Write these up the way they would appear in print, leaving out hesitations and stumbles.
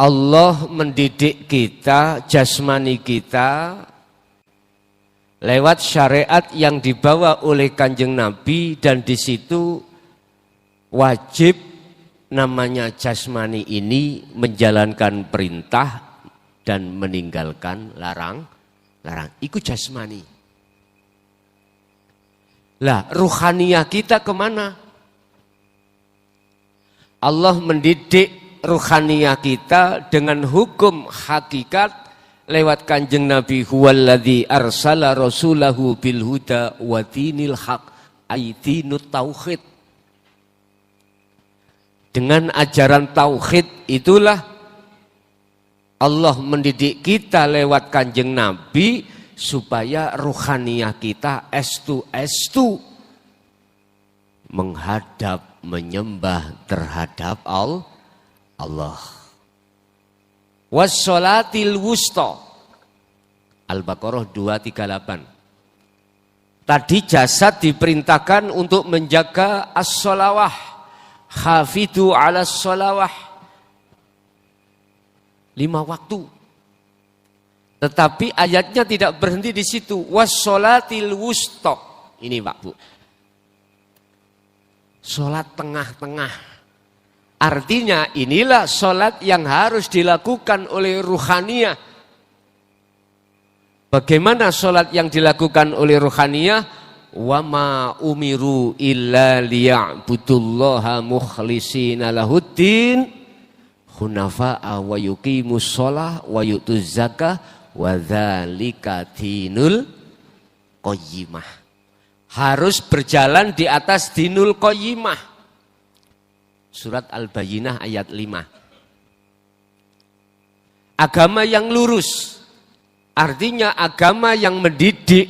Allah mendidik kita, jasmani kita lewat syariat yang dibawa oleh Kanjeng Nabi, dan di situ wajib namanya jasmani ini menjalankan perintah dan meninggalkan larang. Itu jasmani. Lah, ruhaniyah kita kemana? Allah mendidik ruhaniyah kita dengan hukum hakikat lewat Kanjeng Nabi, huwallazi arsala rasulahu bil huda wa dinil haq, ay dinut tauhid. Dengan ajaran tauhid itulah Allah mendidik kita lewat Kanjeng Nabi supaya ruhaniyah kita estu menghadap, menyembah terhadap Allah. Wassolatil wusta, Al-Baqarah 238. Tadi jasad diperintahkan untuk menjaga as-sholawah, hafidhu ala sholawah, 5 waktu. Tetapi ayatnya tidak berhenti di situ. Wassolatil wusta, ini Pak Bu, sholat tengah-tengah. Artinya inilah sholat yang harus dilakukan oleh ruhaniyah. Bagaimana sholat yang dilakukan oleh ruhaniyah? Wa ma umiru illa liya'budullaha mukhlishina lahuddin hunafa'a wa yuqimus sholah wa yu'tuz zakah wa dzalika dinul qayyimah. Harus berjalan di atas dinul qayyimah. Surat Al-Bayyinah ayat 5. Agama yang lurus, artinya agama yang mendidik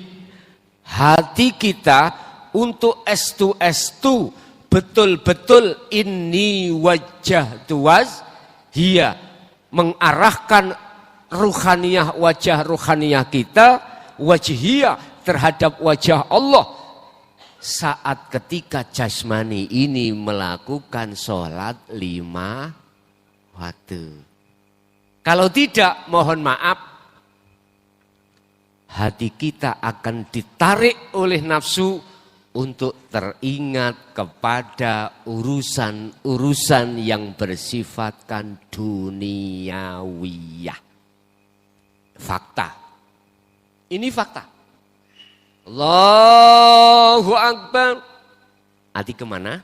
hati kita untuk estu betul-betul ini wajah tuas hiya, mengarahkan ruhaniyah, wajah ruhaniyah kita wajhiyah terhadap wajah Allah. Saat ketika jasmani ini melakukan sholat 5 waktu. Kalau tidak, mohon maaf, hati kita akan ditarik oleh nafsu untuk teringat kepada urusan-urusan yang bersifatkan duniawiyah. Fakta. Ini fakta. Allahu Akbar. Hati kemana?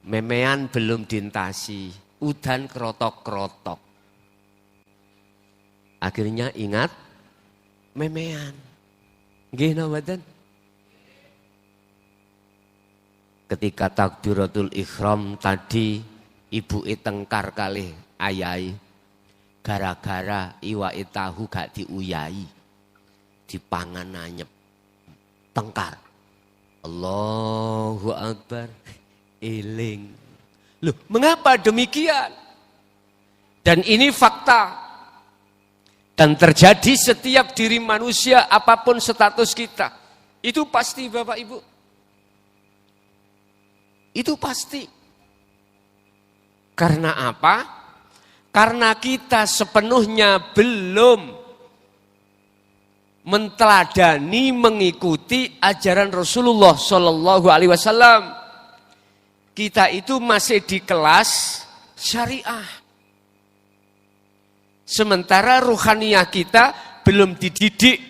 Memean belum dintasi, udan kerotok-kerotok. Akhirnya ingat memean. Nggih mboten? Ketika takbiratul ihram tadi ibu tengkar kalih ayai gara-gara iwake tahu gak diuyai. Dipangan nanyep tengkar. Allahu Akbar, eling. Loh, mengapa demikian? Dan ini fakta. Dan terjadi setiap diri manusia apapun status kita. Itu pasti Bapak Ibu. Itu pasti. Karena apa? Karena kita sepenuhnya belum menteladani, mengikuti ajaran Rasulullah Shallallahu Alaihi Wasallam. Kita itu masih di kelas syariah. Sementara ruhaniyah kita belum dididik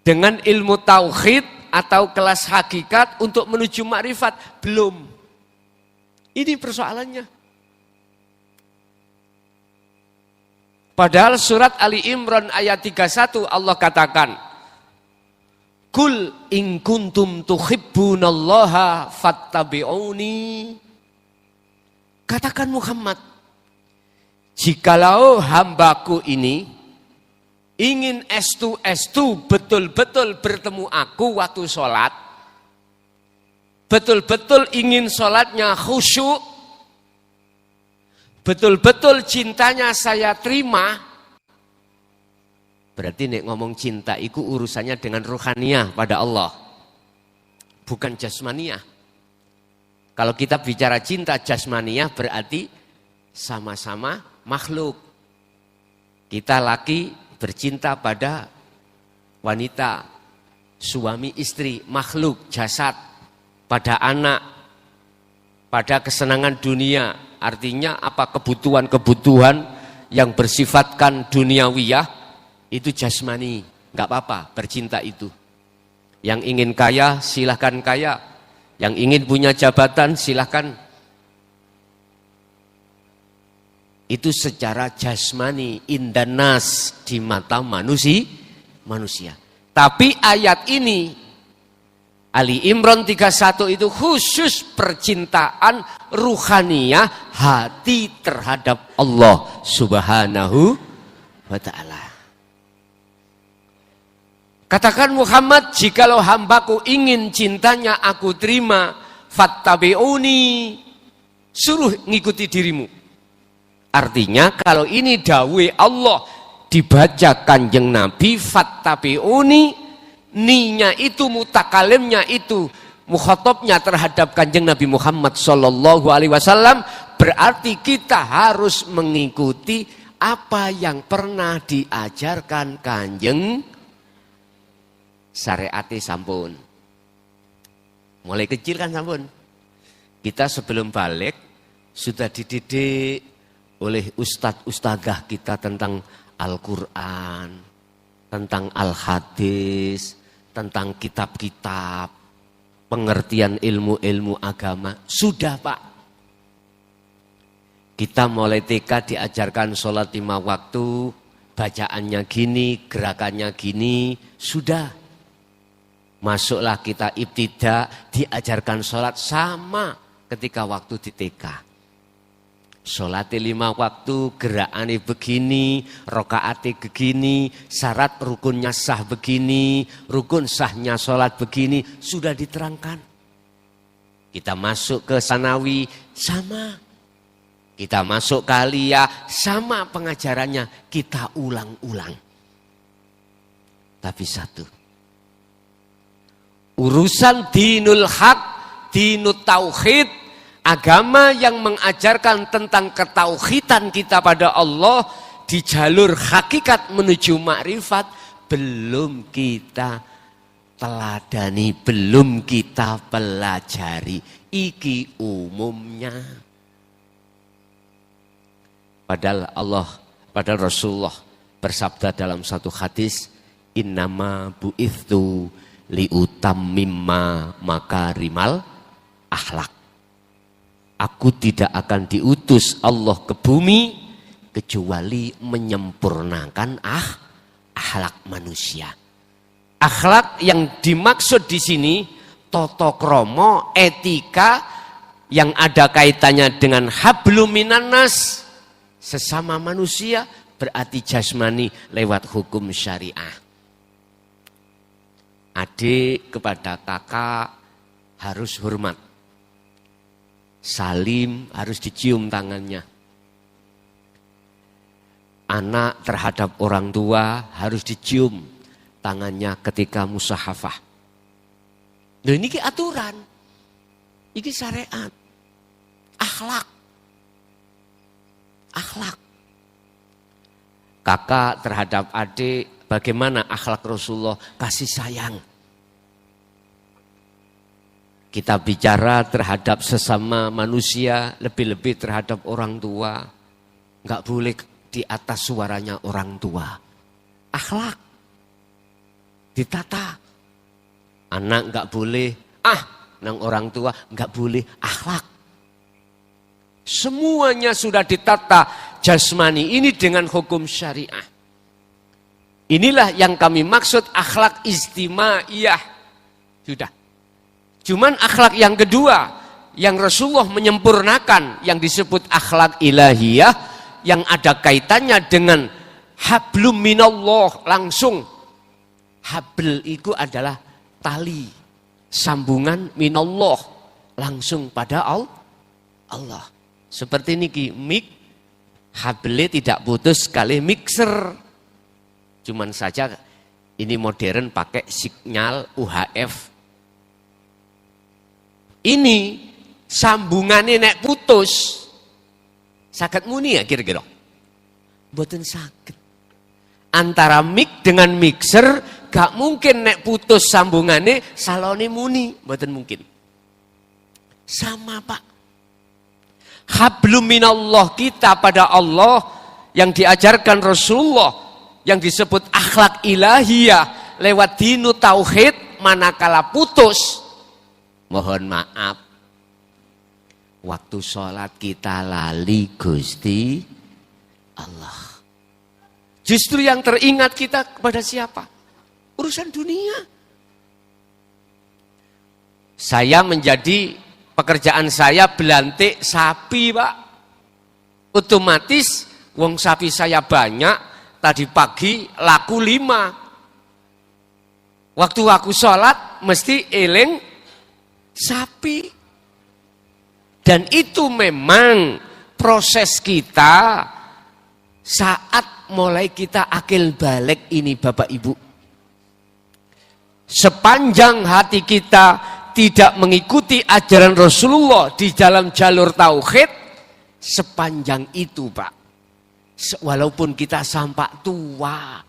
dengan ilmu tauhid atau kelas hakikat untuk menuju makrifat. Belum. Ini persoalannya. Padahal surat Ali Imran ayat 31 Allah katakan, Kul in kuntum tuhibbunallaha fattabi'uni. Katakan Muhammad, jikalau hambaku ini ingin estu betul-betul bertemu aku waktu sholat, betul-betul ingin sholatnya khusyuk, betul-betul cintanya saya terima. Berarti nek ngomong cinta itu urusannya dengan ruhaniyah pada Allah, bukan jasmaniyah. Kalau kita bicara cinta jasmaniyah berarti sama-sama makhluk. Kita laki bercinta pada wanita, suami istri, makhluk, jasad, pada anak, pada kesenangan dunia. Artinya apa? Kebutuhan-kebutuhan yang bersifatkan duniawiyah itu jasmani, nggak apa-apa bercinta itu. Yang ingin kaya silahkan kaya, yang ingin punya jabatan silahkan. Itu secara jasmani, indanas, di mata manusia. Tapi ayat ini Ali Imran 31 itu khusus percintaan ruhaniyah hati terhadap Allah Subhanahu wa ta'ala. Katakan Muhammad, jikalau hambaku ingin cintanya aku terima, fattabi'uni, suruh ngikuti dirimu. Artinya kalau ini dawai Allah dibaca Kanjeng Nabi, fattabi'uni, ninya itu, mutakalimnya itu, mukhatabnya terhadap Kanjeng Nabi Muhammad sallallahu alaihi wasallam, berarti kita harus mengikuti apa yang pernah diajarkan Kanjeng. Syariate sampun. Mulai kecil kan sampun. Kita sebelum balik sudah dididik oleh ustadz-ustadzah kita tentang Al-Quran, tentang Al-Hadis, tentang kitab-kitab, pengertian ilmu-ilmu agama. Sudah Pak. Kita mulai TK diajarkan sholat 5 waktu, bacaannya gini, gerakannya gini, sudah. Masuklah kita ibtidah, diajarkan sholat sama ketika waktu di TK. Sholat 5 waktu, gerakannya begini, rokaatnya begini, syarat rukunnya sah begini, rukun sahnya sholat begini, sudah diterangkan. Kita masuk ke sanawi, sama. Kita masuk ke aliyah, sama pengajarannya, kita ulang-ulang. Tapi satu, urusan dinul haq, dinut tauhid, agama yang mengajarkan tentang ketauhidan kita pada Allah di jalur hakikat menuju makrifat, belum kita teladani, belum kita pelajari. Iki umumnya. Padahal Rasulullah bersabda dalam satu hadis, innama bu'ithtu liutammimma makarimal akhlak. Aku tidak akan diutus Allah ke bumi kecuali menyempurnakan akhlak manusia. Akhlak yang dimaksud di sini tata krama, etika yang ada kaitannya dengan hablum minan nas, sesama manusia, berarti jasmani lewat hukum syariah. Adik kepada kakak harus hormat. Salim harus dicium tangannya. Anak terhadap orang tua harus dicium tangannya ketika musahafah. Nah ini aturan. Ini syariat. Akhlak. Akhlak. Kakak terhadap adik, bagaimana akhlak Rasulullah? Kasih sayang. Kita bicara terhadap sesama manusia, lebih-lebih terhadap orang tua. Enggak boleh di atas suaranya orang tua. Akhlak. Ditata. Anak enggak boleh, nang orang tua enggak boleh, akhlak. Semuanya sudah ditata jasmani ini dengan hukum syariah. Inilah yang kami maksud akhlak istimaiyah. Sudah. Cuman akhlak yang kedua, yang Rasulullah menyempurnakan, yang disebut akhlak ilahiyah, yang ada kaitannya dengan hablum minallah langsung. Habl itu adalah tali, sambungan minallah, langsung pada Allah. Seperti ini mik, hablnya tidak putus kali mixer. Cuman saja ini modern pakai sinyal UHF. Ini sambungannya nek putus, Saged muni ya kira-kira? Mboten saged. Antara mic dengan mixer gak mungkin nek putus sambungane salone muni, mboten mungkin. Sama Pak. Hablum minallah kita pada Allah yang diajarkan Rasulullah yang disebut akhlak ilahiyah lewat dinu tauhid, manakala putus, mohon maaf, waktu sholat kita lali Gusti Allah. Justru yang teringat kita kepada siapa? Urusan dunia. Saya pekerjaan saya belantik sapi Pak. Otomatis wong sapi saya banyak, tadi pagi laku 5. Waktu aku sholat mesti eling sapi. Dan itu memang proses kita saat mulai kita akil balik ini Bapak Ibu. Sepanjang hati kita tidak mengikuti ajaran Rasulullah di dalam jalur tauhid, sepanjang itu Pak. Walaupun kita sampai tua,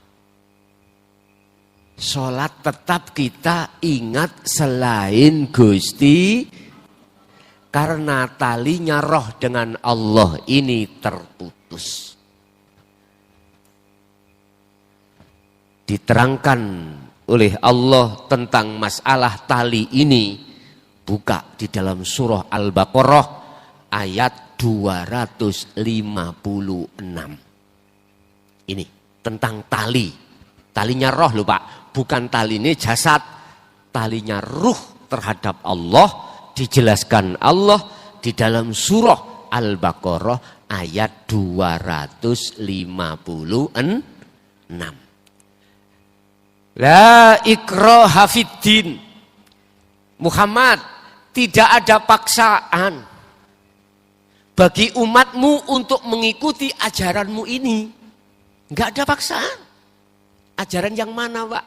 sholat tetap kita ingat selain Gusti, karena talinya roh dengan Allah ini terputus. Diterangkan oleh Allah tentang masalah tali ini, buka di dalam surah Al-Baqarah ayat 256. Ini tentang tali. Talinya roh loh Pak, bukan tali ini jasad. Talinya ruh terhadap Allah dijelaskan Allah di dalam surah Al-Baqarah ayat 256. La ikraha fiddin. Muhammad, tidak ada paksaan bagi umatmu untuk mengikuti ajaranmu ini. Enggak ada paksaan. Ajaran yang mana, Pak?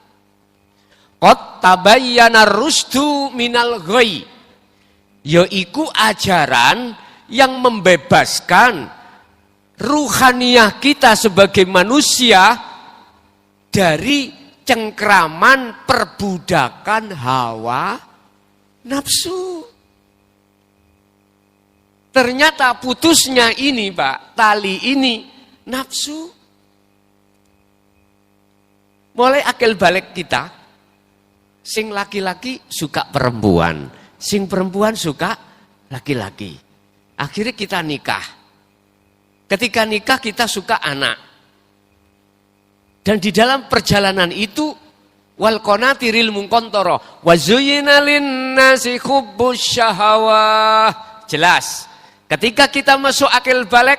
Qad tabayyana rusdu minal ghayy. Yaiku ajaran yang membebaskan ruhaniyah kita sebagai manusia dari cengkraman perbudakan hawa nafsu. Ternyata putusnya ini Pak, tali ini nafsu. Mulai akil balik kita, sing laki-laki suka perempuan, sing perempuan suka laki-laki. Akhirnya kita nikah. Ketika nikah kita suka anak. Dan di dalam perjalanan itu wal qanatiril munqantara wa zuyyina lin-nasi hubbus syahawah. Jelas. Ketika kita masuk akil balik,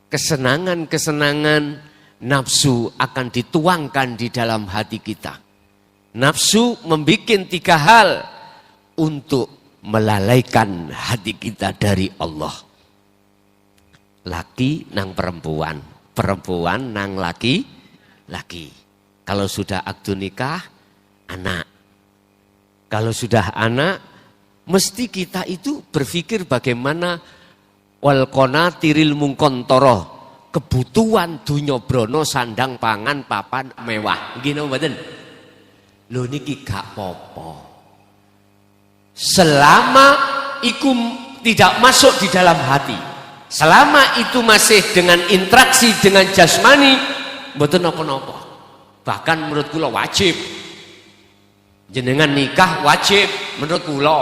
kesenangan-kesenangan nafsu akan dituangkan di dalam hati kita. Nafsu membuat 3 hal untuk melalaikan hati kita dari Allah. Laki nang perempuan, perempuan nang laki. Kalau sudah akdu nikah, anak. Kalau sudah anak, mesti kita itu berpikir bagaimana wal qanatiril munqantara, kebutuhan dunya brana sandang pangan papan mewah. Nggih napa mboten? Lho niki gak apa-apa. Selama itu tidak masuk di dalam hati. Selama itu masih dengan interaksi dengan jasmani, mboten napa-napa. Bahkan menurut kula wajib. Jenengan nikah wajib menurut kula.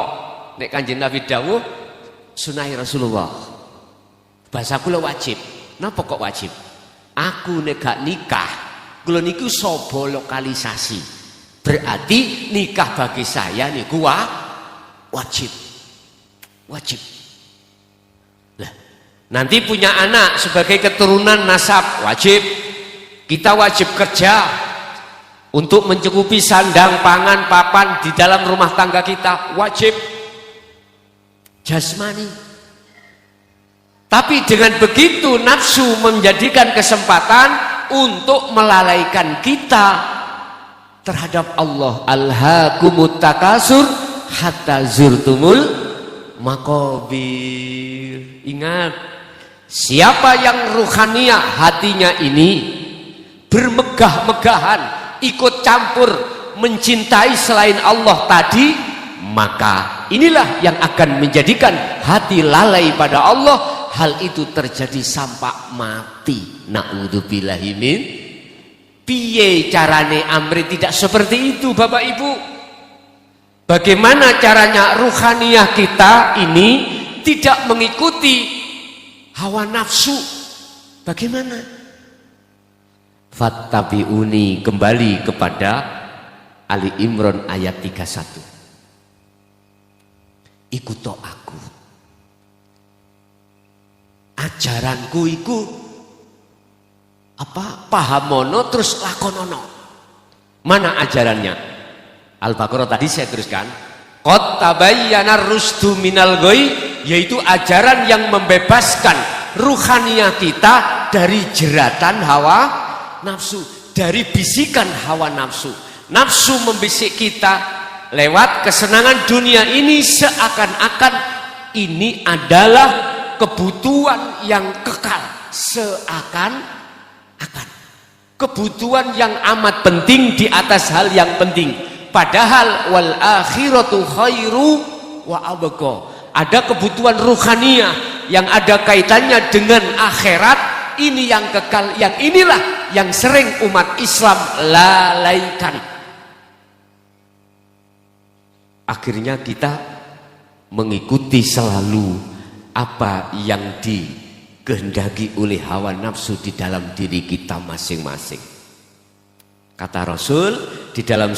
Nek Kanjeng Nabi dawuh sunah Rasulullah. Bahasa kula wajib. Napa kok wajib? Aku nek gak nikah, kula niku sobo lokalisasi. Berarti nikah bagi saya niku wajib. Wajib. Lah, nanti punya anak sebagai keturunan nasab wajib. Kita wajib kerja untuk mencukupi sandang, pangan, papan di dalam rumah tangga kita. Wajib jasmani. Tapi dengan begitu nafsu menjadikan kesempatan untuk melalaikan kita terhadap Allah. Alhaakumut takasur hatta zurtumul maqabir. Ingat, Siapa yang ruhaniyah hatinya ini bermegah-megahan, ikut campur mencintai selain Allah tadi, maka inilah yang akan menjadikan hati lalai pada Allah. Hal itu terjadi sampai mati. Na'udzubillahi min. Piye carane amri tidak seperti itu, Bapak Ibu? Bagaimana caranya ruhaniyah kita ini tidak mengikuti hawa nafsu? Bagaimana? Fattabi'uni, kembali kepada Ali Imran ayat 31. Ikuto aku. Ajaranku iku apa? Pahamono terus lakonono. Mana ajarannya? Al-Baqarah tadi saya teruskan. Qad tabayyana rusdu minal ghoi, yaitu ajaran yang membebaskan ruhaniyah kita dari jeratan hawa nafsu, dari bisikan hawa nafsu. Nafsu membisik kita lewat kesenangan dunia ini seakan-akan ini adalah kebutuhan yang kekal, seakan-akan kebutuhan yang amat penting di atas hal yang penting. Padahal wal akhiratu khairu wa abqa. Ada kebutuhan ruhaniyah yang ada kaitannya dengan akhirat, ini yang kekal, yang inilah yang sering umat Islam lalaikan. Akhirnya kita mengikuti selalu apa yang dikehendaki oleh hawa nafsu di dalam diri kita masing-masing. Kata Rasul di dalam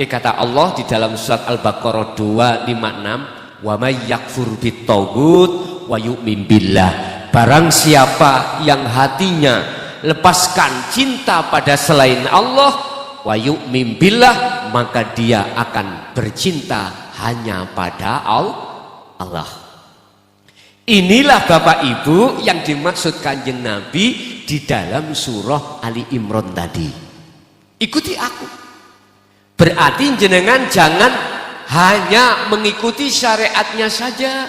kata Allah di dalam surat Al-Baqarah 256, wa may yakfur bit-taghut wa yu'min billah. Barang siapa yang hatinya lepaskan cinta pada selain Allah, wa yu'min billah, maka dia akan bercinta hanya pada Allah. Inilah Bapak Ibu yang dimaksud Kanjeng Nabi di dalam surah Ali Imran tadi. Ikuti aku. Berarti jenengan jangan hanya mengikuti syariatnya saja.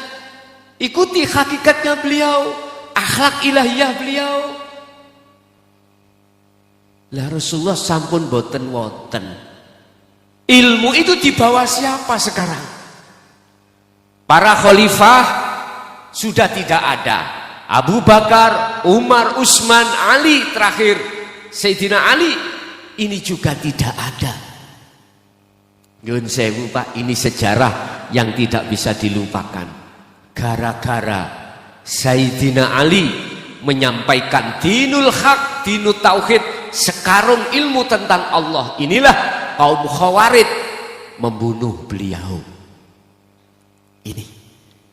Ikuti hakikatnya beliau, akhlak ilahiyah beliau. Lah Rasulullah sampun boten wonten. Ilmu itu dibawa siapa sekarang? Para khalifah sudah tidak ada. Abu Bakar, Umar, Utsman, Ali terakhir Sayyidina Ali, ini juga tidak ada. Nyuwun sewu Pak, ini sejarah yang tidak bisa dilupakan. Gara-gara Sayyidina Ali menyampaikan dinul haq, dinul tauhid, sekarung ilmu tentang Allah, inilah kaum Khawarij membunuh beliau. Ini.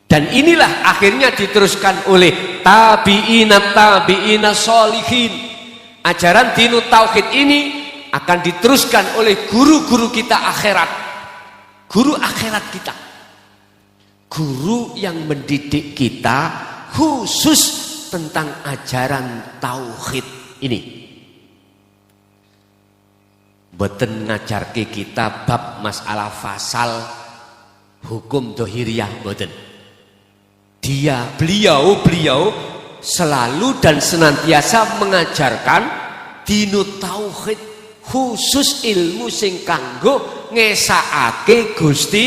Dan inilah akhirnya diteruskan oleh tabi'ina sholihin. Ajaran dinul tauhid ini akan diteruskan oleh guru-guru kita akhirat. Guru akhirat kita. Guru yang mendidik kita khusus tentang ajaran tauhid ini. Boten ngajarke kita bab masalah fasal hukum dohiriyah, boten. Beliau selalu dan senantiasa mengajarkan dinut tauhid, khusus ilmu sing kanggo ngesakake Gusti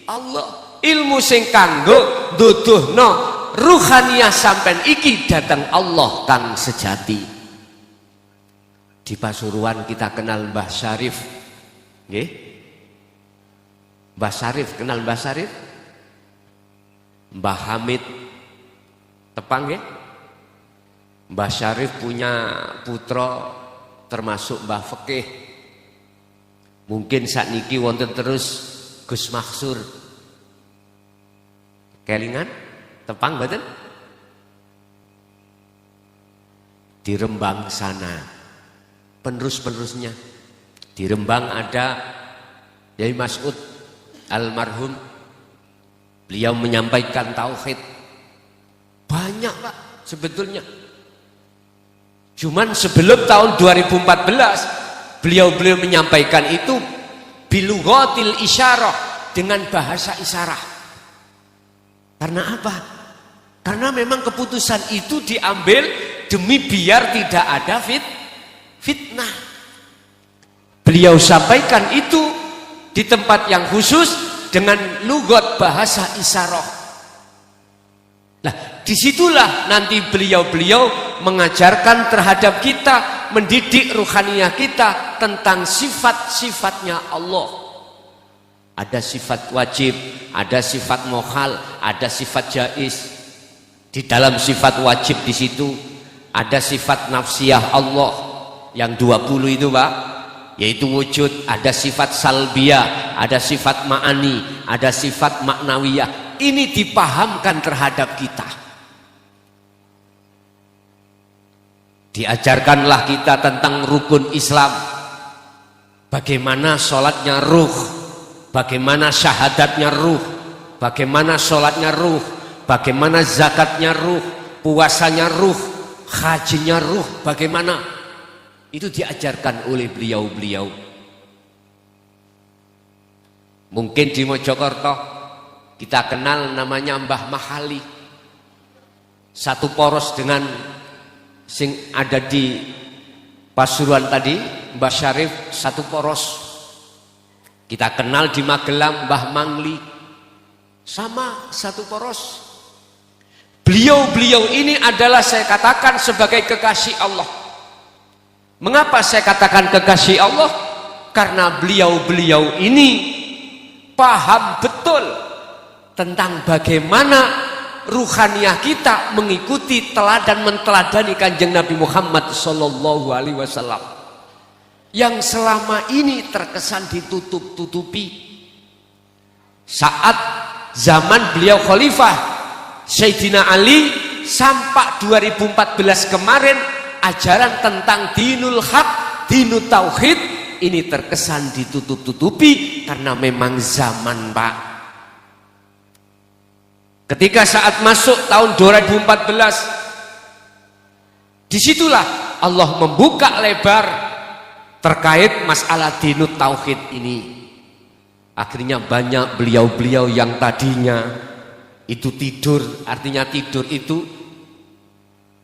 Allah, ilmu sing kanggo duduhno ruhaniyah sampean iki datang Allah kang sejati. Di Pasuruan kita kenal Mbah Syarif, nggih? Mbah Syarif, kenal Mbah Syarif? Mbah Hamid Tepang, nggih? Mbah Syarif punya putra termasuk Mbah Fikih. Mungkin sakniki wonten terus Gus Maksur. Kelingan Tepang mboten? Di Rembang sana penerus-penerusnya. Di Rembang ada Yai Mas'ud almarhum, beliau menyampaikan tauhid banyak Pak sebetulnya. Cuman sebelum tahun 2014 beliau menyampaikan itu bilughatil isyarah, dengan bahasa isyarat. Karena apa? Karena memang keputusan itu diambil demi biar tidak ada fitnah. Beliau sampaikan itu di tempat yang khusus dengan lugat bahasa isyarah. Nah, disitulah nanti beliau-beliau mengajarkan terhadap kita, mendidik ruhaniyah kita tentang sifat-sifatnya Allah. Ada sifat wajib, ada sifat mohal, ada sifat jaiz. Di dalam sifat wajib di situ ada sifat nafsiyah Allah yang 20 itu Pak, yaitu wujud. Ada sifat salbiyah, ada sifat ma'ani, ada sifat maknawiyah. Ini dipahamkan terhadap kita. Diajarkanlah kita tentang rukun Islam. Bagaimana sholatnya ruh, bagaimana syahadatnya ruh, bagaimana sholatnya ruh, bagaimana zakatnya ruh, puasanya ruh, hajinya ruh, bagaimana. Itu diajarkan oleh beliau-beliau. Mungkin di Mojokerto kita kenal namanya Mbah Mahali. Satu poros dengan sing ada di Pasuruan tadi, Mbah Syarif, satu poros. Kita kenal di Magelang Mbah Mangli, sama satu poros. Beliau-beliau ini adalah saya katakan sebagai kekasih Allah. Mengapa saya katakan kekasih Allah? Karena beliau-beliau ini paham betul tentang bagaimana ruhaniyah kita mengikuti teladan menteladani Kanjeng Nabi Muhammad sallallahu alaihi wasallam yang selama ini terkesan ditutup-tutupi. Saat zaman beliau khalifah Sayyidina Ali sampai 2014 kemarin, ajaran tentang dinul haq, dinul tauhid ini terkesan ditutup-tutupi karena memang zaman Pak. Ketika saat masuk tahun 2014, disitulah Allah membuka lebar terkait masalah dinut tauhid ini. Akhirnya banyak beliau-beliau yang tadinya itu tidur, artinya tidur itu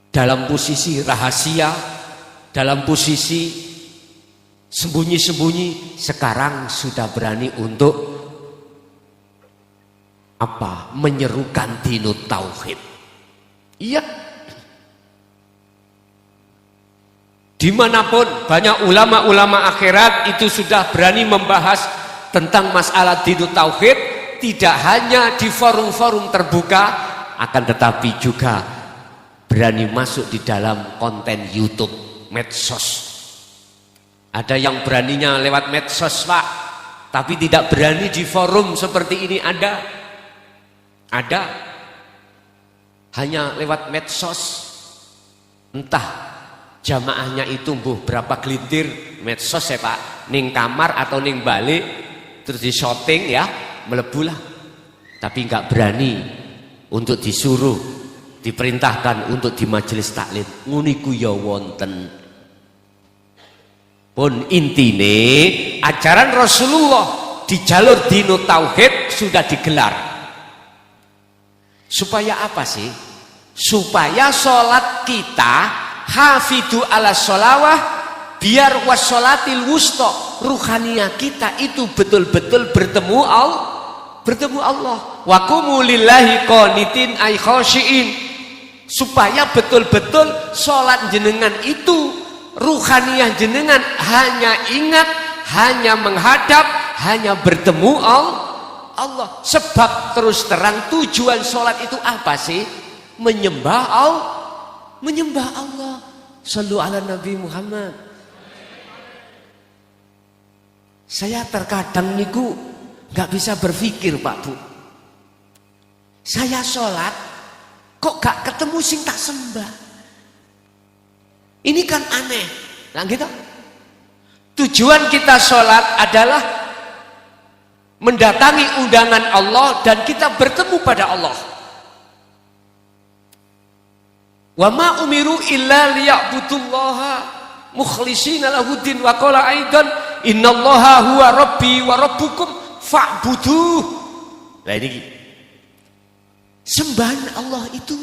dalam posisi rahasia, dalam posisi sembunyi-sembunyi, sekarang sudah berani untuk apa? Menyerukan dinut tauhid. Iya. Dimanapun banyak ulama-ulama akhirat itu sudah berani membahas tentang masalah dinut tauhid, tidak hanya di forum-forum terbuka, akan tetapi juga berani masuk di dalam konten YouTube, medsos. Ada yang beraninya lewat medsos Pak, tapi tidak berani di forum seperti ini. Ada hanya lewat medsos. Entah jamaahnya itu berapa gelintir medsos ya Pak, ning kamar atau ning balik terus di shooting ya, melebulah. Tapi nggak berani untuk disuruh, diperintahkan untuk di majelis taklim. Nguniku ya wonten. Pun intine ajaran Rasulullah di jalur dinut tauhid sudah digelar. Supaya apa sih? Supaya sholat kita hafidu ala sholawah, biar wassolatil wusta, ruhaniyah kita itu betul-betul bertemu Allah. Wa qumu lillahi qanitin ay khashiin. Supaya betul-betul sholat jenengan itu, ruhaniyah jenengan hanya ingat, hanya menghadap, hanya bertemu Allah. Sebab terus terang tujuan sholat itu apa sih? Menyembah Allah. Shallu ala Nabi Muhammad. Saya terkadang niku nggak bisa berpikir Pak Bu. Saya sholat kok gak ketemu sing tak sembah. Ini kan aneh. Nah gitu. Tujuan kita sholat adalah mendatangi undangan Allah dan kita bertemu pada Allah. Wa ma umiru illa liya'budullaha mukhlishina lahuddin wa qala aidan innallaha huwa rabbi wa rabbukum fa'buduh. Nah ini Sembahan Allah itu.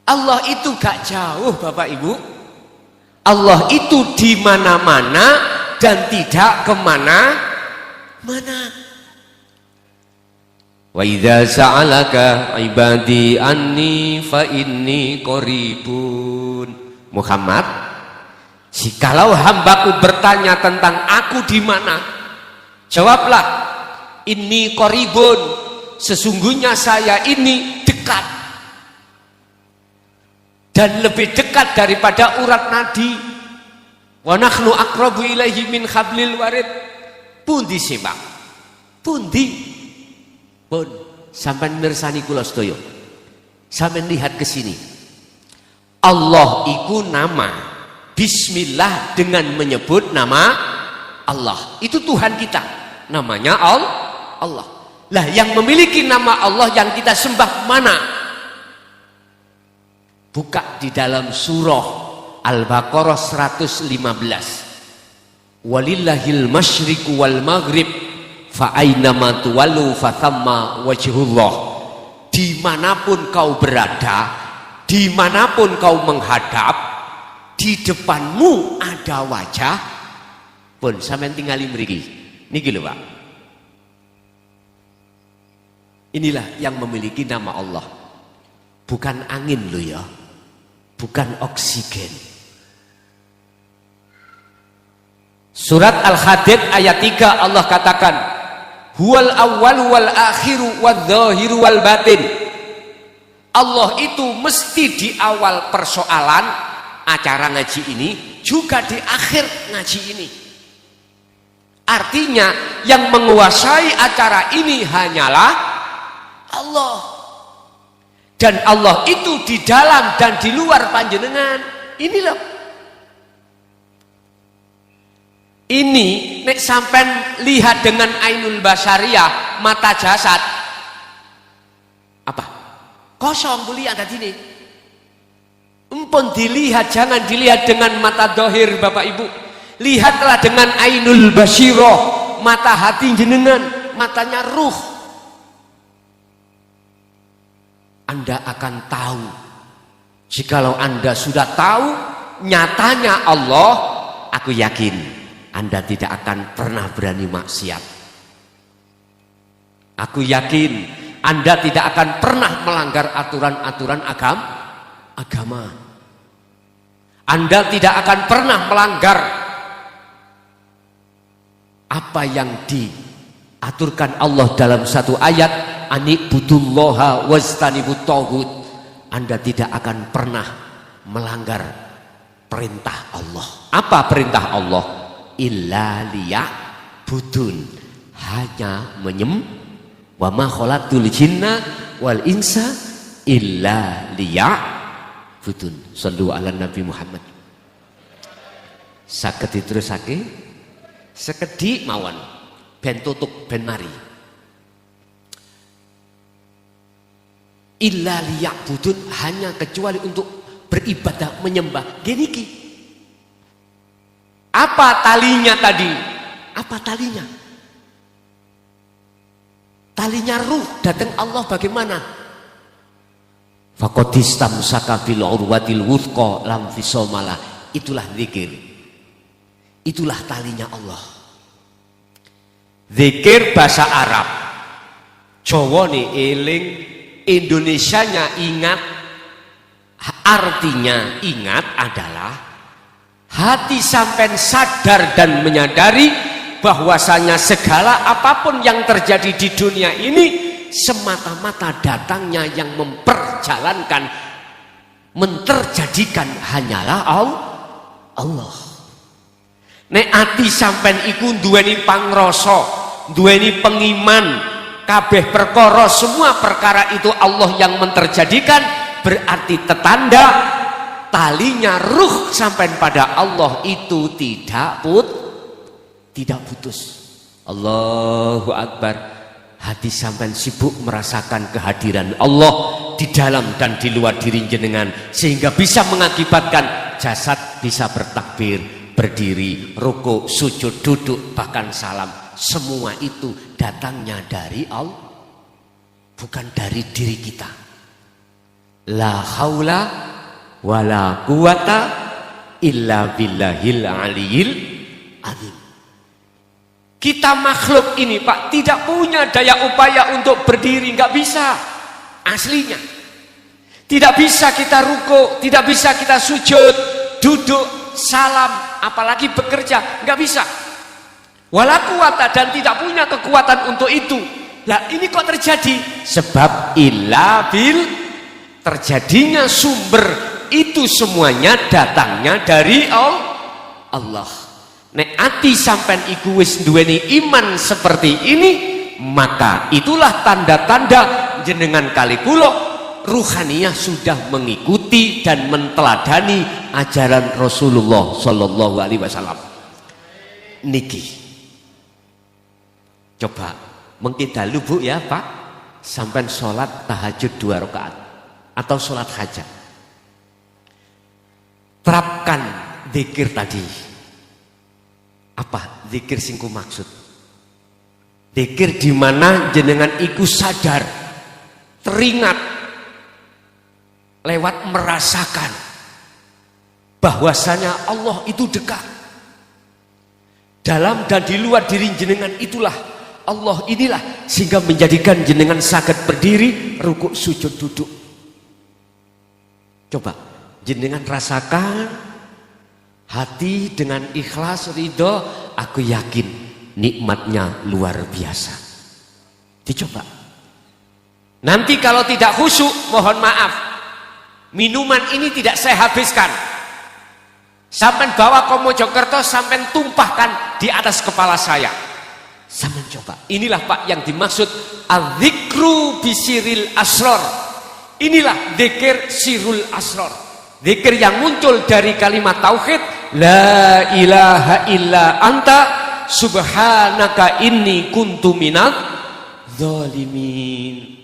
Allah itu gak jauh Bapak Ibu. Allah itu di mana-mana dan tidak kemana-mana. Wa idza sa'alaka ibadi anni fa inni qaribun. Muhammad, jikalau hambaku bertanya tentang aku di mana, jawablah, inni qaribun. Sesungguhnya saya ini dekat. Dan lebih dekat daripada urat nadi. Wa nahnu aqrabu ilaihi min hablil warid. Pundi sebab? Pundi? Pun sampean mirsani kula sedaya. Sampean lihat ke sini. Allah iku nama. Bismillah dengan menyebut nama Allah. Itu Tuhan kita. Namanya Allah. Lah yang memiliki nama Allah yang kita sembah mana? Buka di dalam surah Al-Baqarah 115. Walillahil masyriqu wal maghrib fa aynama tuwallu fa thamma wajhullah. Dimanapun kau berada, dimanapun kau menghadap, di depanmu ada wajah. Pun sampean tinggali mriki. Niki lho, Pak. Inilah yang memiliki nama Allah. Bukan angin loh ya. Bukan oksigen. Surat Al-Hadid ayat 3 Allah katakan, Huwal awwal wal akhiru wal zahiru wal batin. Allah itu mesti di awal persoalan acara ngaji ini, juga di akhir ngaji ini. Artinya yang menguasai acara ini hanyalah Allah. Dan Allah itu di dalam dan di luar panjenengan. Ini loh. Ini nek sampean lihat dengan ainul basariyah, mata jasad. Apa? Kosong bulian tadi ini. Empun dilihat, jangan dilihat dengan mata dohir Bapak Ibu. Lihatlah dengan ainul basirah, mata hati jenengan, matanya ruh. Anda akan tahu. Jikalau Anda sudah tahu nyatanya Allah, aku yakin Anda tidak akan pernah berani maksiat. Aku yakin Anda tidak akan pernah melanggar aturan-aturan agama. Anda tidak akan pernah melanggar apa yang diaturkan Allah dalam satu ayat, Ani'budullaha wajtanibut taghut. Anda tidak akan pernah melanggar perintah Allah. Apa perintah Allah? Illa liya'budun, hanya wa ma khalaqtul jinna wal insa illa liya'budun. Shallu ala Nabi Muhammad. Saged diterusake sekedhik mawon ben tutuk ben mari. Illa liya'budun, hanya kecuali untuk beribadah menyembah. Gini ki. Apa talinya tadi? Apa talinya? Talinya ruh datang Allah bagaimana? Faqadistamsaka bil urwatil wuthqa lam fisamalah. Itulah zikir. Itulah talinya Allah. Zikir bahasa Arab. Jawa nih eling, Indonesianya ingat. Artinya ingat adalah hati sampai sadar dan menyadari bahwasanya segala apapun yang terjadi di dunia ini semata-mata datangnya yang memperjalankan, menterjadikan hanyalah Allah. Nek ati sampean iku duweni pangrasa, duweni pengiman, kabeh perkara, semua perkara itu Allah yang menterjadikan, berarti tetanda talinya ruh sampai pada Allah itu tidak putus. Allahu Akbar. Hati sampai sibuk merasakan kehadiran Allah di dalam dan di luar diri jenengan, sehingga bisa mengakibatkan jasad bisa bertakbir, berdiri, rukuk, sujud, duduk, bahkan salam. Semua itu datangnya dari Allah, bukan dari diri kita. La haula wala quwata illa billahil aliyil azim. Kita makhluk ini Pak tidak punya daya upaya untuk berdiri, nggak bisa aslinya. Tidak bisa kita ruku, tidak bisa kita sujud, duduk, salam, apalagi bekerja, nggak bisa. Wala quwata, dan tidak punya kekuatan untuk itu. Lah ini kok terjadi? Sebab illa bil, terjadinya sumber itu semuanya datangnya dari Allah. Nek ati sampean iku wis duweni iman seperti ini, maka itulah tanda-tanda jenengan kali kula ruhaniyah sudah mengikuti dan menteladani ajaran Rasulullah sallallahu alaihi wasallam. Niki. Coba mungkin dahulu Bu ya Pak, sampean sholat tahajud 2 rakaat atau sholat hajat. Terapkan zikir tadi. Apa zikir singku maksud? Zikir di mana jenengan iku sadar, teringat, lewat merasakan bahwasanya Allah itu dekat. Dalam dan di luar diri jenengan itulah Allah inilah, sehingga menjadikan jenengan saged berdiri, rukuk, sujud, duduk. Coba jenengan rasakan hati dengan ikhlas ridho, aku yakin nikmatnya luar biasa. Dicoba. Nanti kalau tidak khusyuk, mohon maaf, minuman ini tidak saya habiskan. Sampai bawa ke Mojokerto, sampai tumpahkan di atas kepala saya. Sampai coba. Inilah Pak yang dimaksud adzikru bisiril asror. Inilah dzikir sirul asror. Dzikir yang muncul dari kalimat tauhid, la ilaha illa anta subhanaka inni kuntu minadz zalimin.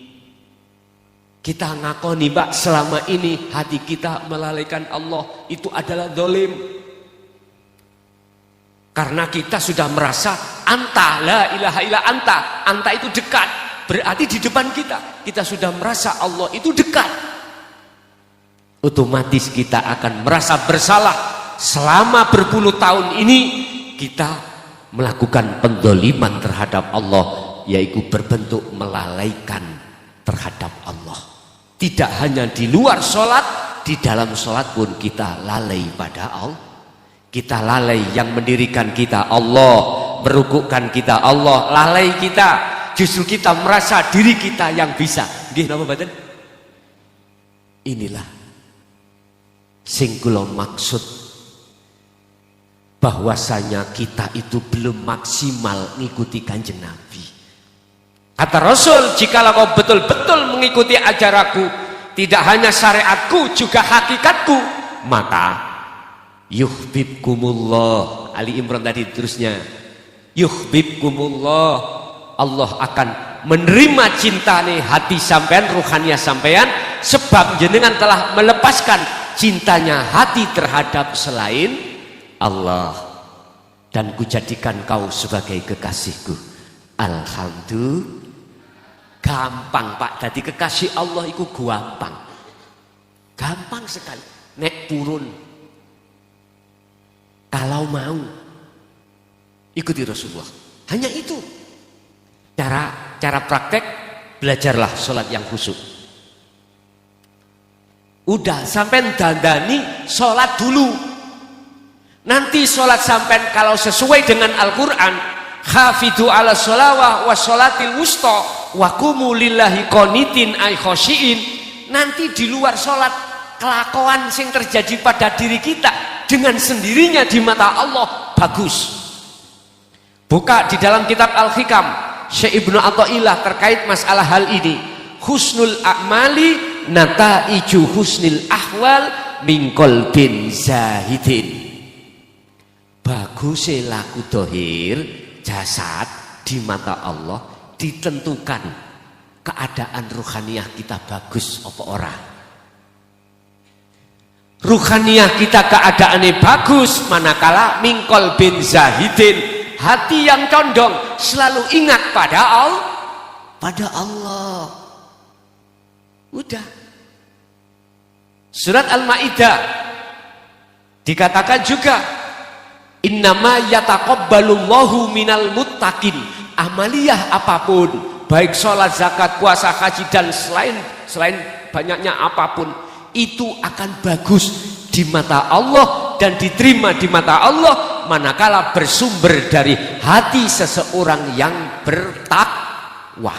Kita ngakoni Pak, selama ini hati kita melalaikan Allah, itu adalah zalim. Karena kita sudah merasa anta, la ilaha illa anta, anta itu dekat, berarti di depan kita. Kita sudah merasa Allah itu dekat. Otomatis kita akan merasa bersalah. Selama berpuluh tahun ini kita melakukan pendoliman terhadap Allah, yaitu berbentuk melalaikan terhadap Allah. Tidak hanya di luar sholat, di dalam sholat pun kita lalai pada Allah. Kita lalai, yang mendirikan kita Allah, merukukkan kita Allah, lalai kita. Justru kita merasa diri kita yang bisa. Nggih napa mboten? Inilah sing kula maksud, bahwasanya kita itu belum maksimal mengikuti Kanjeng Nabi. Kata Rasul, jikalau kau betul-betul mengikuti ajaranku, tidak hanya syariatku, juga hakikatku, maka yuhibbukumullah. Ali Imran tadi terusnya, yuhibbukumullah, Allah akan menerima cinta nih hati sampean, ruhaniyah sampean, sebab jenengan telah melepaskan cintanya hati terhadap selain Allah, dan kujadikan kau sebagai kekasihku. Alhamdulillah. Gampang Pak, jadi kekasih Allah itu gampang. Gampang sekali. Nek turun, kalau mau ikuti Rasulullah. Hanya itu. Cara praktek, belajarlah sholat yang khusyuk. Udah sampai dandani sholat dulu. Nanti sholat sampai kalau sesuai dengan Al-Quran, khafidhu ala sholawah wa sholatil wusta wa kumu lillahi qanitin ay khosyiin. Nanti di luar sholat, kelakuan yang terjadi pada diri kita dengan sendirinya di mata Allah bagus. Buka di dalam kitab Al-Hikam Syekh Ibnu Athaillah terkait masalah hal ini. Husnul a'mali nataiju husnil ahwal min qalbin zahidin. Bagusnya laku dohir jasad di mata Allah ditentukan keadaan ruhaniyah kita bagus apa ora. Ruhaniyah kita keadaannya bagus manakala min qalbin zahidin, hati yang condong selalu ingat pada Allah. Udah. Surat Al-Maidah dikatakan juga, innama yataqabbalullahu minal muttaqin. Amaliyah apapun, baik sholat, zakat, puasa, haji, dan selain banyaknya apapun, itu akan bagus di mata Allah dan diterima di mata Allah manakala bersumber dari hati seseorang yang bertakwa.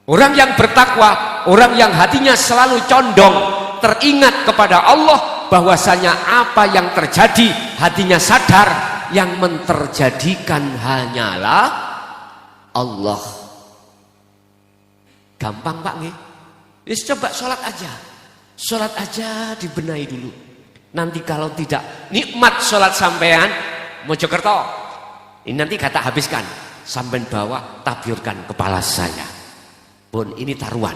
Orang yang bertakwa, orang yang hatinya selalu condong teringat kepada Allah, bahwasanya apa yang terjadi hatinya sadar, yang menterjadikan hanyalah Allah. Gampang Pak nggih? Wis coba sholat aja dibenahi dulu. Nanti kalau tidak nikmat sholat sampean Mojokerto, ini nanti kata habiskan, sampean bawa tabyurkan kepala saya. Pun ini taruhan.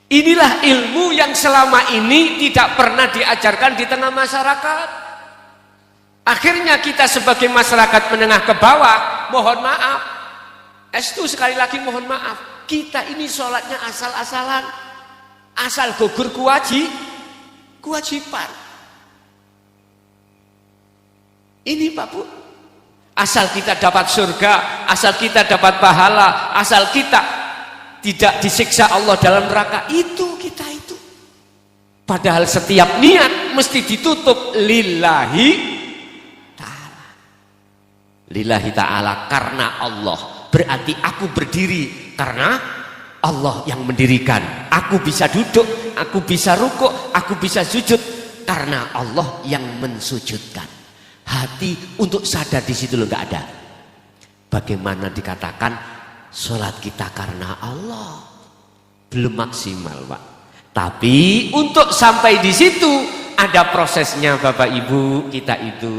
Inilah ilmu yang selama ini tidak pernah diajarkan di tengah masyarakat. Akhirnya kita sebagai masyarakat menengah ke bawah, mohon maaf, sekali lagi mohon maaf, kita ini sholatnya asal-asalan, asal gugur kewajiban. Ini Pak Bu, asal kita dapat surga, asal kita dapat pahala, asal kita tidak disiksa Allah dalam neraka, itu kita itu. Padahal setiap niat mesti ditutup lillahi ta'ala, karena Allah. Berarti aku berdiri karena Allah yang mendirikan. Aku bisa duduk, aku bisa rukuk, aku bisa sujud karena Allah yang mensujudkan. Hati untuk sadar di situ loh nggak ada. Bagaimana dikatakan sholat kita karena Allah? Belum maksimal Pak. Tapi untuk sampai di situ ada prosesnya Bapak Ibu kita itu.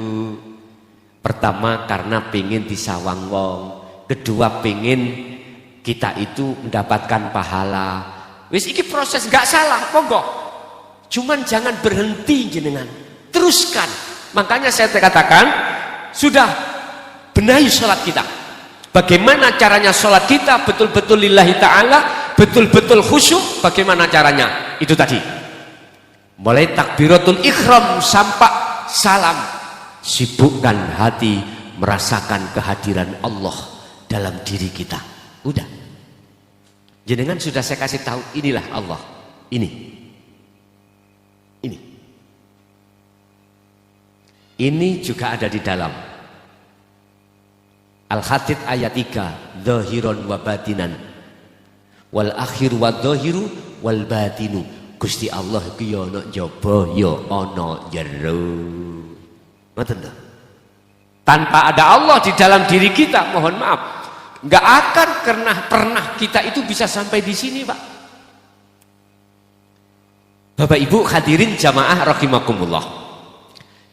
Pertama karena pengen disawang wong, kedua pengen kita itu mendapatkan pahala. Wis iki proses gak salah, monggo. Cuman jangan berhenti jenengan, teruskan. Makanya saya katakan sudah benahi sholat kita. Bagaimana caranya sholat kita betul-betul lillahi ta'ala, betul-betul khusyuk. Bagaimana caranya? Itu tadi. Mulai takbiratul ihram sampai salam. Sibukkan hati merasakan kehadiran Allah dalam diri kita. Udah. Jenengan sudah saya kasih tahu, inilah Allah. Ini. Ini juga ada di dalam Al-Hadid ayat 3, zahiron wa batinan. Wal akhir wa zahiru wal batinu. Gusti Allah iki ya ana njaba ya ana jero. Tanpa ada Allah di dalam diri kita, mohon maaf, nggak akan pernah kita itu bisa sampai di sini Pak. Bapak Ibu hadirin jamaah rahimakumullah.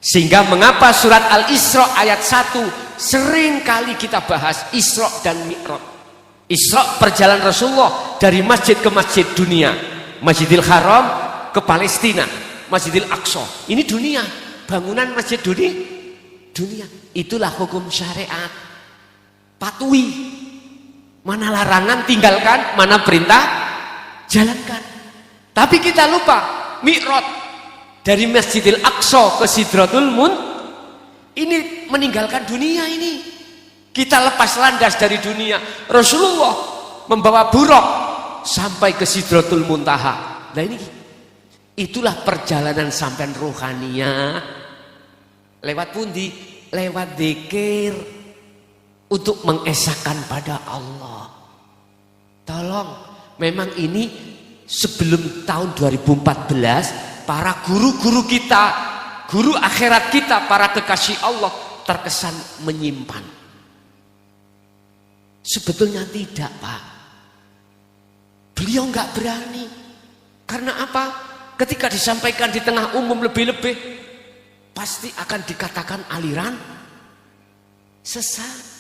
Sehingga mengapa surat Al-Isra ayat 1 sering kali kita bahas Isra dan Mi'raj. Isra perjalanan Rasulullah dari masjid ke masjid dunia, Masjidil Haram ke Palestina, Masjidil Aqsa. Ini dunia. Bangunan masjid dunia. Itulah hukum syariat. Patuhi. Mana larangan tinggalkan, mana perintah jalankan. Tapi kita lupa Mi'raj dari Masjidil Aqsa ke Sidratul Muntaha. Ini meninggalkan dunia ini. Kita lepas landas dari dunia. Rasulullah membawa buraq sampai ke Sidratul Muntaha. Nah ini itulah perjalanan sampean rohania. Lewat pundi? Lewat zikir untuk mengesahkan pada Allah. Tolong, memang ini sebelum tahun 2014 para guru-guru kita, guru akhirat kita, para kekasih Allah terkesan menyimpan. Sebetulnya tidak Pak. Beliau nggak berani. Karena apa? Ketika disampaikan di tengah umum lebih-lebih, pasti akan dikatakan aliran sesat.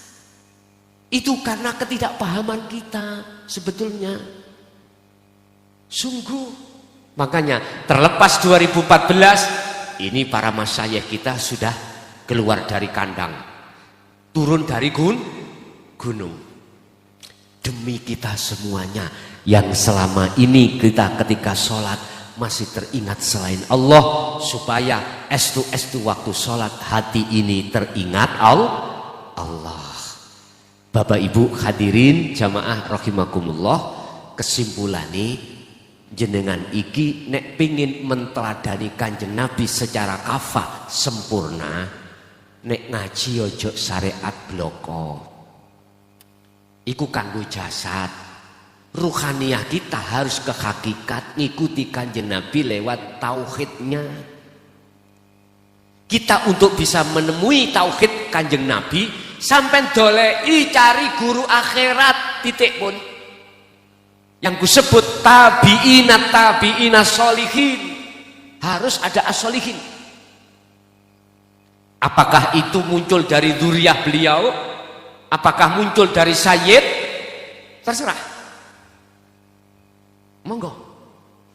Itu karena ketidakpahaman kita sebetulnya. Sungguh. Makanya terlepas 2014, ini para masyayikh kita sudah keluar dari kandang. Turun dari gunung. Demi kita semuanya. yang selama ini kita ketika sholat masih teringat selain Allah, supaya estu waktu sholat hati ini teringat Allah. Bapak Ibu hadirin jamaah rahimakumullah, kesimpulannya jenengan iki nek pingin menteladani Kanjeng Nabi secara kafah sempurna, nek ngaji ojo syariat bloko. Iku kanggo jasad. Ruhaniyah kita harus ke hakikat, ngikuti Kanjeng Nabi lewat tauhidnya. Kita untuk bisa menemui tauhid Kanjeng Nabi, sampai dolei cari guru akhirat, titik pun. Yang kusebut tabi'ina sholihin, harus ada as-sholihin. Apakah itu muncul dari dzurriyyah beliau? Apakah muncul dari sayyid? Terserah. Monggo.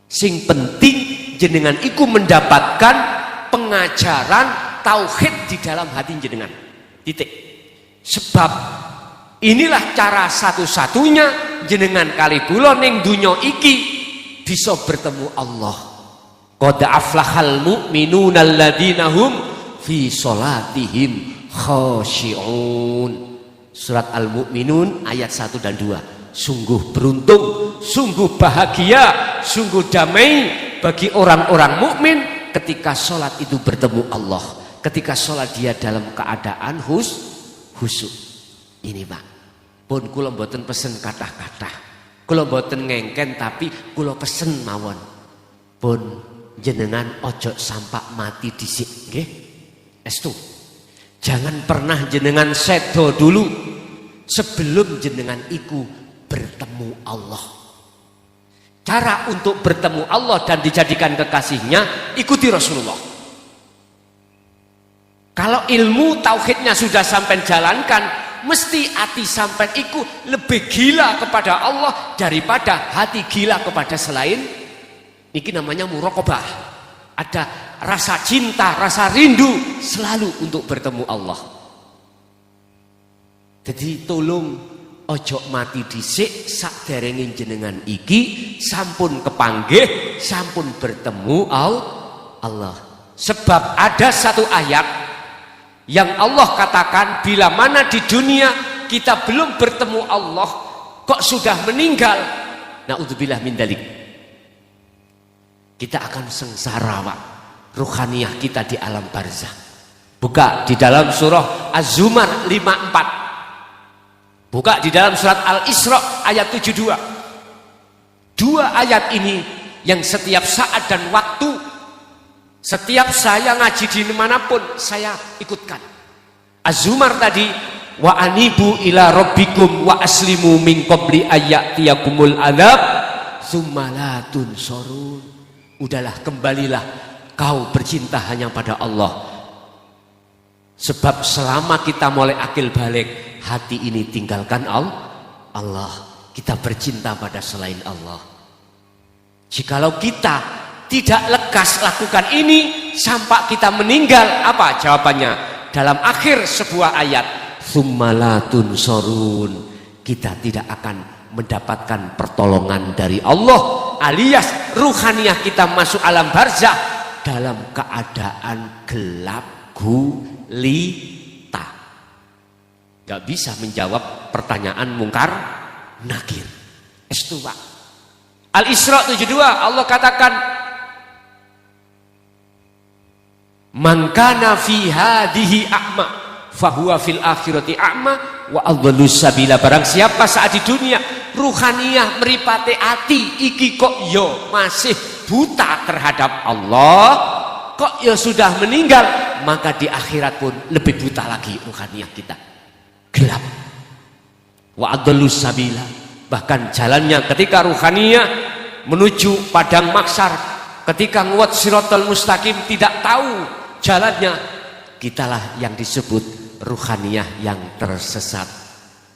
Sing penting jenengan iku mendapatkan pengajaran tauhid di dalam hati jenengan. Titik. Sebab inilah cara satu-satunya jenengan kali kula ning donya iki bisa bertemu Allah. Qad aflahal mu'minuna alladzina hum fi sholatihim khashi'un. Surat Al-Mu'minun ayat 1 dan 2. Sungguh beruntung, sungguh bahagia, sungguh damai bagi orang-orang mukmin ketika sholat itu bertemu Allah. Ketika sholat dia dalam keadaan khusyuk. Ini Pak, pun kula mboten pesen kata-kata, kula mboten ngengken, tapi kula pesen mawon. Pun jenengan ojo sampak mati dhisik, nggih. Estu. Jangan pernah jenengan sedo dulu sebelum jenengan iku bertemu Allah. Cara untuk bertemu Allah dan dijadikan kekasihnya, ikuti Rasulullah. Kalau ilmu tauhidnya sudah sampai jalankan, mesti hati sampai iku lebih gila kepada Allah daripada hati gila kepada selain. Ini namanya muraqabah. Ada rasa cinta, rasa rindu selalu untuk bertemu Allah. Jadi tolong ojo mati dhisik saderenge jenengan iki sampun kepanggih, sampun bertemu Allah. Sebab ada satu ayat yang Allah katakan, bila mana di dunia kita belum bertemu Allah kok sudah meninggal, naudzubillah min dzalik, kita akan sengsara Pak. Ruhaniyah kita di alam barzakh. Buka di dalam surah Az-Zumar 54. Buka di dalam surat Al-Isra ayat 72. Dua ayat ini yang setiap saat dan waktu, setiap saya ngaji di manapun saya ikutkan. Az-Zumar tadi, wa anibu ila rabbikum wa aslimu min qabli ayyatiyakumul adzab tsumma la tunsurun. Udahlah, kembalilah kau bercinta hanya pada Allah. Sebab selama kita mulai akil balik, hati ini tinggalkan Allah. Kita bercinta pada selain Allah. Jikalau kita tidak lekas lakukan ini sampai kita meninggal, apa jawabannya? Dalam akhir sebuah ayat, tsummalatun sorun, kita tidak akan mendapatkan pertolongan dari Allah, alias ruhaniyah kita masuk alam barzakh dalam keadaan gelap gulita. Gak bisa menjawab pertanyaan mungkar nakir. Itu Pak. Al-Isra 72 Allah katakan, man kana fi hadhihi a'ma fahuwa fil akhirati a'ma wa adhallu sabila. Barang siapa saat di dunia ruhaniyah meripate ati iki kok yo masih buta terhadap Allah, kok ya sudah meninggal, maka di akhirat pun lebih buta lagi ruhaniyah kita, gelap. Wa adhallu sabila, bahkan jalannya ketika ruhaniyah menuju padang mahsyar, ketika nguat siratal mustaqim tidak tahu jalannya, kitalah yang disebut ruhaniyah yang tersesat.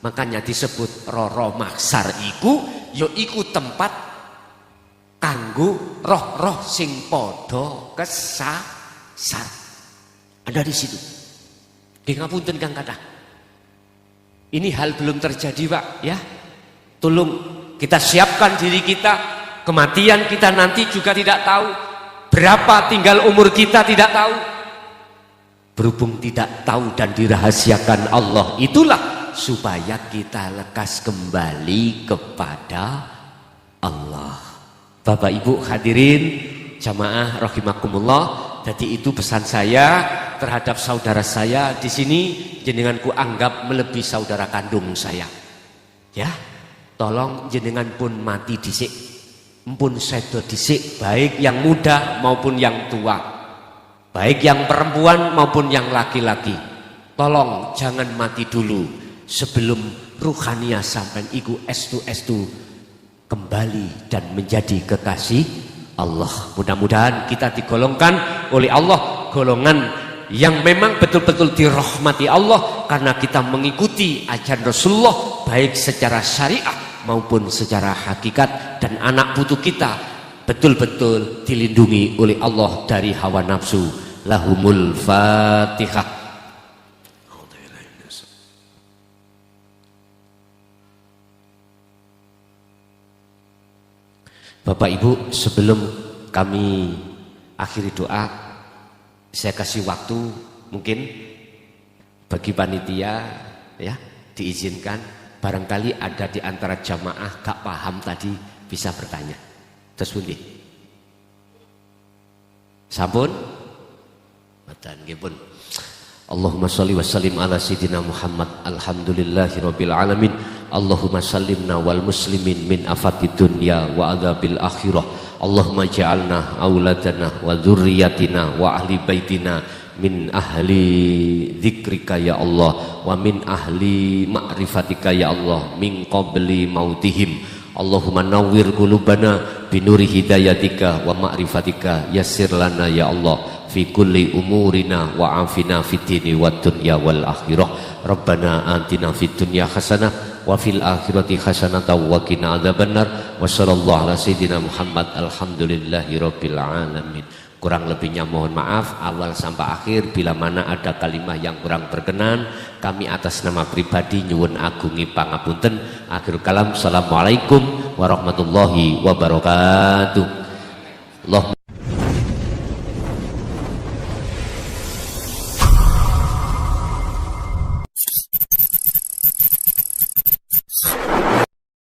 Makanya disebut roro mahsyar iku ya iku tempat kanggo roh-roh sing padha kesasar. Ada di situ. Nggih ngapunten Kang Kathah. Ini hal belum terjadi Pak ya. Tolong kita siapkan diri kita, kematian kita nanti juga tidak tahu, berapa tinggal umur kita tidak tahu. Berhubung tidak tahu dan dirahasiakan Allah, itulah supaya kita lekas kembali kepada Allah. Bapak Ibu hadirin jamaah rahimakumullah, jadi itu pesan saya terhadap saudara saya di sini, jenenganku anggap melebihi saudara kandung saya. Ya, tolong jenengan pun mati dhisik, mpun sedo dhisik, baik yang muda maupun yang tua, baik yang perempuan maupun yang laki-laki. Tolong jangan mati dulu sebelum ruhania sampai iku estu kembali dan menjadi kekasih Allah. Mudah-mudahan kita digolongkan oleh Allah golongan yang memang betul-betul dirahmati Allah karena kita mengikuti ajaran Rasulullah baik secara syariah maupun secara hakikat, dan anak putu kita betul-betul dilindungi oleh Allah dari hawa nafsu. Lahumul Fatihah. Bapak Ibu, sebelum kami akhiri doa, saya kasih waktu mungkin bagi panitia, ya, diizinkan barangkali ada di antara jamaah gak paham tadi bisa bertanya. Terus pundi? Sampun? Matan nggih. Allahumma sholli wa sallim ala sayyidina Muhammad. Alhamdulillahirabbil alamin. Allahumma sallimna wal muslimin min afatid dunya wa adzabil akhirah. Allahumma ja'alna auladana wa dzurriyyatina wa ahli baitina min ahli dzikrika ya Allah, wa min ahli ma'rifatika ya Allah, min qabli mautihim. Allahumma nawwir qulubana binuri hidayatika wa ma'rifatika, yassir lana ya Allah fi kulli umurina wa afina fid dini wad dunya wal akhirah. Rabbana atina fid dunya hasanah wa fil akhirati hasanatan wa qina adzabannar. Wa sallallahu ala sayyidina Muhammad. Alhamdulillahi rabbil alamin. Kurang lebihnya mohon maaf awal sampai akhir. Bila mana ada kalimah yang kurang berkenan, kami atas nama pribadi nyuwun agungi pangapunten. Akhir kalam, assalamualaikum warahmatullahi wabarakatuh.